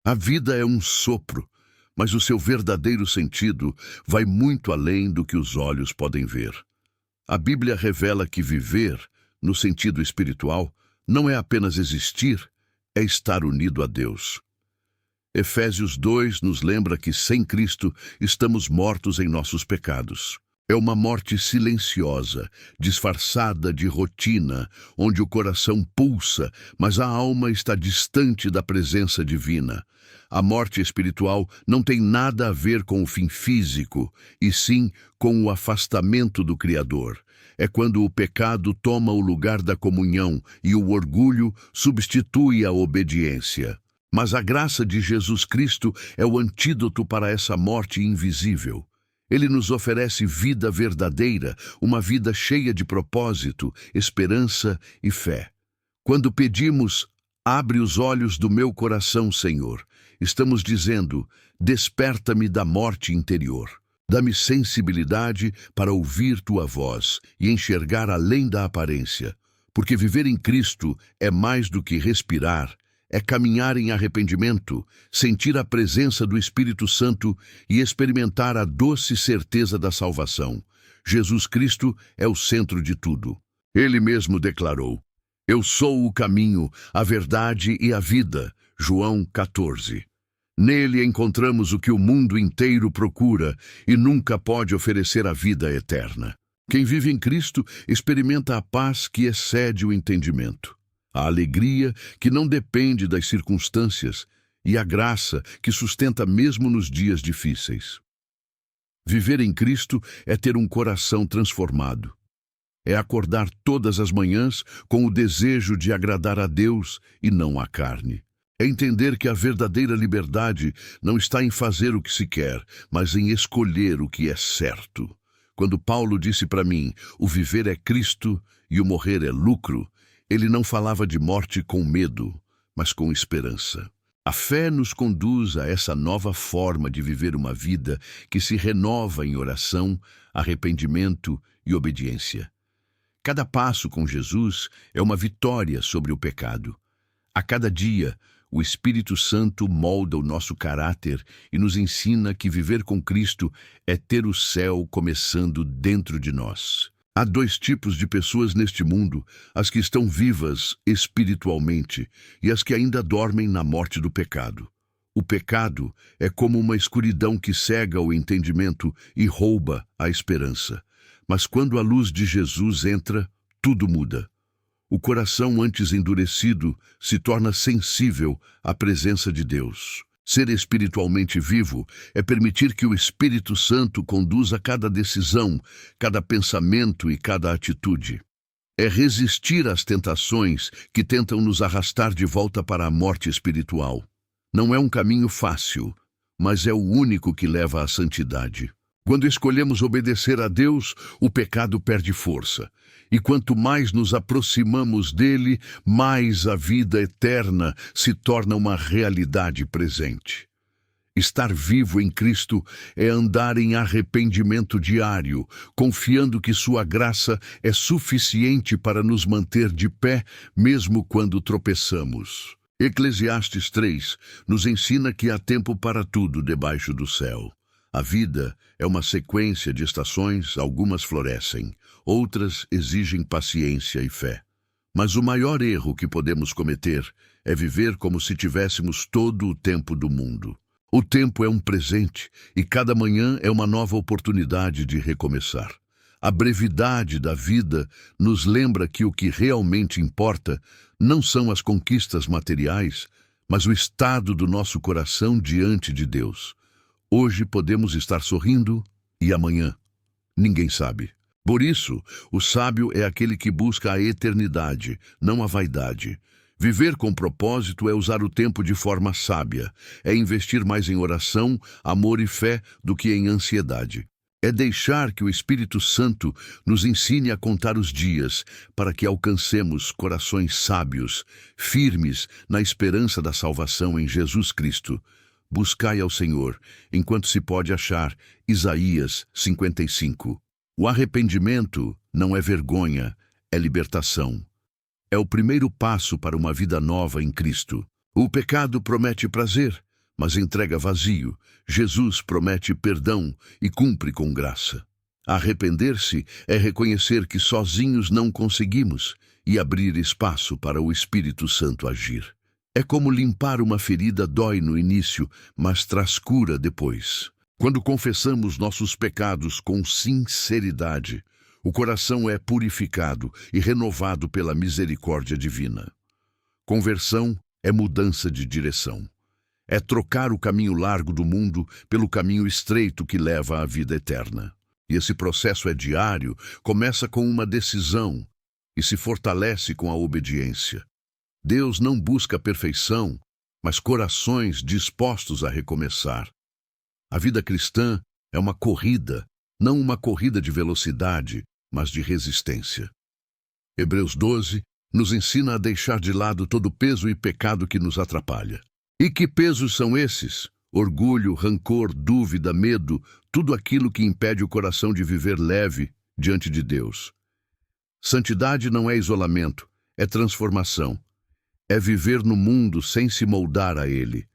A vida é um sopro, mas o seu verdadeiro sentido vai muito além do que os olhos podem ver. A Bíblia revela que viver, no sentido espiritual, não é apenas existir, é estar unido a Deus. Efésios 2 nos lembra que sem Cristo estamos mortos em nossos pecados. É uma morte silenciosa, disfarçada de rotina, onde o coração pulsa, mas a alma está distante da presença divina. A morte espiritual não tem nada a ver com o fim físico, e sim com o afastamento do Criador. É quando o pecado toma o lugar da comunhão e o orgulho substitui a obediência. Mas a graça de Jesus Cristo é o antídoto para essa morte invisível. Ele nos oferece vida verdadeira, uma vida cheia de propósito, esperança e fé. Quando pedimos, abre os olhos do meu coração, Senhor, estamos dizendo, desperta-me da morte interior. Dá-me sensibilidade para ouvir tua voz e enxergar além da aparência, porque viver em Cristo é mais do que respirar, é caminhar em arrependimento, sentir a presença do Espírito Santo e experimentar a doce certeza da salvação. Jesus Cristo é o centro de tudo. Ele mesmo declarou: Eu sou o caminho, a verdade e a vida. João 14. Nele encontramos o que o mundo inteiro procura e nunca pode oferecer a vida eterna. Quem vive em Cristo experimenta a paz que excede o entendimento, a alegria que não depende das circunstâncias e a graça que sustenta mesmo nos dias difíceis. Viver em Cristo é ter um coração transformado. É acordar todas as manhãs com o desejo de agradar a Deus e não à carne. É entender que a verdadeira liberdade não está em fazer o que se quer, mas em escolher o que é certo. Quando Paulo disse para mim, o viver é Cristo e o morrer é lucro, ele não falava de morte com medo, mas com esperança. A fé nos conduz a essa nova forma de viver uma vida que se renova em oração, arrependimento e obediência. Cada passo com Jesus é uma vitória sobre o pecado. A cada dia, o Espírito Santo molda o nosso caráter e nos ensina que viver com Cristo é ter o céu começando dentro de nós. Há dois tipos de pessoas neste mundo, as que estão vivas espiritualmente e as que ainda dormem na morte do pecado. O pecado é como uma escuridão que cega o entendimento e rouba a esperança. Mas quando a luz de Jesus entra, tudo muda. O coração antes endurecido se torna sensível à presença de Deus. Ser espiritualmente vivo é permitir que o Espírito Santo conduza cada decisão, cada pensamento e cada atitude. É resistir às tentações que tentam nos arrastar de volta para a morte espiritual. Não é um caminho fácil, mas é o único que leva à santidade. Quando escolhemos obedecer a Deus, o pecado perde força. E quanto mais nos aproximamos dele, mais a vida eterna se torna uma realidade presente. Estar vivo em Cristo é andar em arrependimento diário, confiando que sua graça é suficiente para nos manter de pé, mesmo quando tropeçamos. Eclesiastes 3 nos ensina que há tempo para tudo debaixo do céu. A vida é uma sequência de estações, algumas florescem, outras exigem paciência e fé. Mas o maior erro que podemos cometer é viver como se tivéssemos todo o tempo do mundo. O tempo é um presente e cada manhã é uma nova oportunidade de recomeçar. A brevidade da vida nos lembra que o que realmente importa não são as conquistas materiais, mas o estado do nosso coração diante de Deus. Hoje podemos estar sorrindo e amanhã ninguém sabe. Por isso, o sábio é aquele que busca a eternidade, não a vaidade. Viver com propósito é usar o tempo de forma sábia, é investir mais em oração, amor e fé do que em ansiedade. É deixar que o Espírito Santo nos ensine a contar os dias para que alcancemos corações sábios, firmes na esperança da salvação em Jesus Cristo. Buscai ao Senhor, enquanto se pode achar. Isaías 55. O arrependimento não é vergonha, é libertação. É o primeiro passo para uma vida nova em Cristo. O pecado promete prazer, mas entrega vazio. Jesus promete perdão e cumpre com graça. Arrepender-se é reconhecer que sozinhos não conseguimos e abrir espaço para o Espírito Santo agir. É como limpar uma ferida, dói no início, mas traz cura depois. Quando confessamos nossos pecados com sinceridade, o coração é purificado e renovado pela misericórdia divina. Conversão é mudança de direção. É trocar o caminho largo do mundo pelo caminho estreito que leva à vida eterna. E esse processo é diário, começa com uma decisão e se fortalece com a obediência. Deus não busca perfeição, mas corações dispostos a recomeçar. A vida cristã é uma corrida, não uma corrida de velocidade, mas de resistência. Hebreus 12 nos ensina a deixar de lado todo o peso e pecado que nos atrapalha. E que pesos são esses? Orgulho, rancor, dúvida, medo, tudo aquilo que impede o coração de viver leve diante de Deus. Santidade não é isolamento, é transformação. É viver no mundo sem se moldar a ele.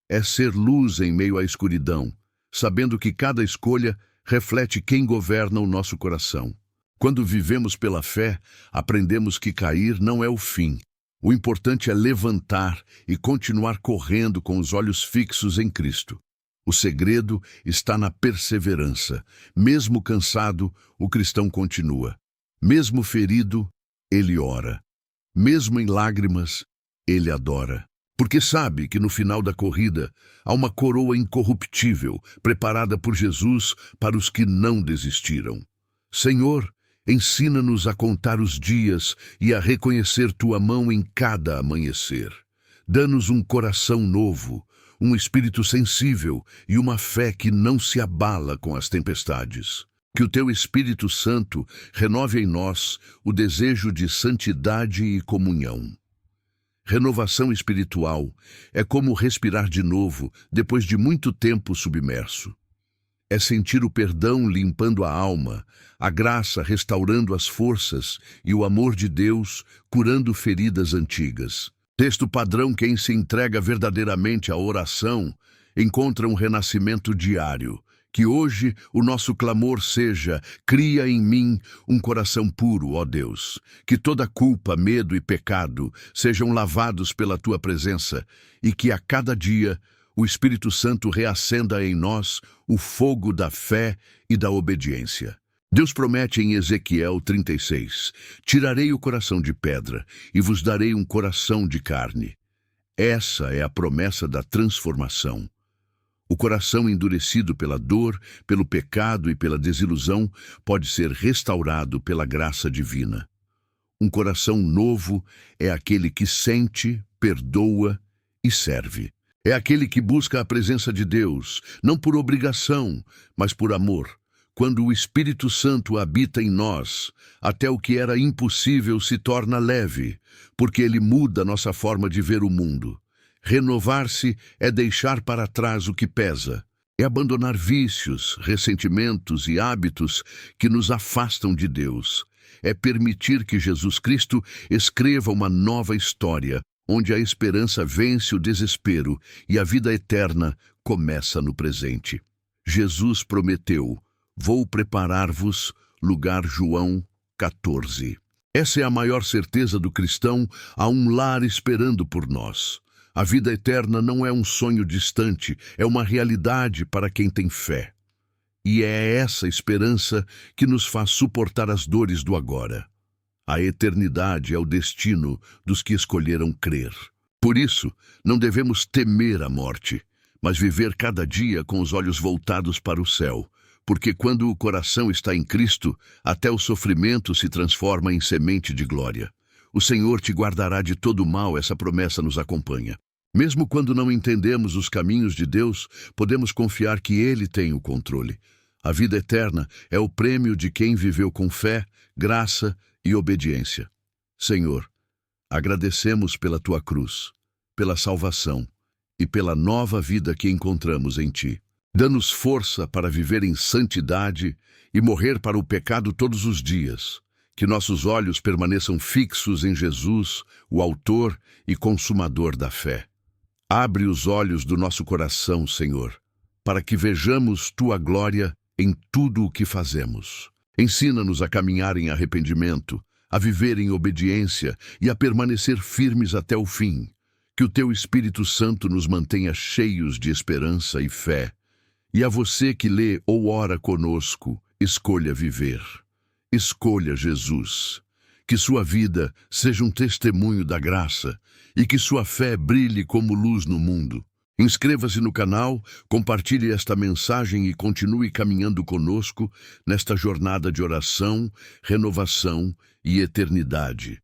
É ser luz em meio à escuridão, sabendo que cada escolha reflete quem governa o nosso coração. Quando vivemos pela fé, aprendemos que cair não é o fim. O importante é levantar e continuar correndo com os olhos fixos em Cristo. O segredo está na perseverança. Mesmo cansado, o cristão continua. Mesmo ferido, ele ora. Mesmo em lágrimas, ele adora. Porque sabe que no final da corrida há uma coroa incorruptível preparada por Jesus para os que não desistiram. Senhor, ensina-nos a contar os dias e a reconhecer Tua mão em cada amanhecer. Dá-nos um coração novo, um espírito sensível e uma fé que não se abala com as tempestades. Que o Teu Espírito Santo renove em nós o desejo de santidade e comunhão. Renovação espiritual é como respirar de novo depois de muito tempo submerso. É sentir o perdão limpando a alma, a graça restaurando as forças e o amor de Deus curando feridas antigas. Texto padrão: quem se entrega verdadeiramente à oração encontra um renascimento diário. Que hoje o nosso clamor seja: cria em mim um coração puro, ó Deus. Que toda culpa, medo e pecado sejam lavados pela Tua presença e que a cada dia o Espírito Santo reacenda em nós o fogo da fé e da obediência. Deus promete em Ezequiel 36, tirarei o coração de pedra e vos darei um coração de carne. Essa é a promessa da transformação. O coração endurecido pela dor, pelo pecado e pela desilusão pode ser restaurado pela graça divina. Um coração novo é aquele que sente, perdoa e serve. É aquele que busca a presença de Deus, não por obrigação, mas por amor. Quando o Espírito Santo habita em nós, até o que era impossível se torna leve, porque ele muda nossa forma de ver o mundo. Renovar-se é deixar para trás o que pesa, é abandonar vícios, ressentimentos e hábitos que nos afastam de Deus. É permitir que Jesus Cristo escreva uma nova história, onde a esperança vence o desespero e a vida eterna começa no presente. Jesus prometeu: vou preparar-vos lugar. João 14. Essa é a maior certeza do cristão, há um lar esperando por nós. A vida eterna não é um sonho distante, é uma realidade para quem tem fé. E é essa esperança que nos faz suportar as dores do agora. A eternidade é o destino dos que escolheram crer. Por isso, não devemos temer a morte, mas viver cada dia com os olhos voltados para o céu, porque quando o coração está em Cristo, até o sofrimento se transforma em semente de glória. O Senhor te guardará de todo mal, essa promessa nos acompanha. Mesmo quando não entendemos os caminhos de Deus, podemos confiar que Ele tem o controle. A vida eterna é o prêmio de quem viveu com fé, graça e obediência. Senhor, agradecemos pela Tua cruz, pela salvação e pela nova vida que encontramos em Ti. Dá-nos força para viver em santidade e morrer para o pecado todos os dias. Que nossos olhos permaneçam fixos em Jesus, o autor e consumador da fé. Abre os olhos do nosso coração, Senhor, para que vejamos Tua glória em tudo o que fazemos. Ensina-nos a caminhar em arrependimento, a viver em obediência e a permanecer firmes até o fim. Que o Teu Espírito Santo nos mantenha cheios de esperança e fé. E a você que lê ou ora conosco, escolha viver. Escolha Jesus. Que sua vida seja um testemunho da graça e que sua fé brilhe como luz no mundo. Inscreva-se no canal, compartilhe esta mensagem e continue caminhando conosco nesta jornada de oração, renovação e eternidade.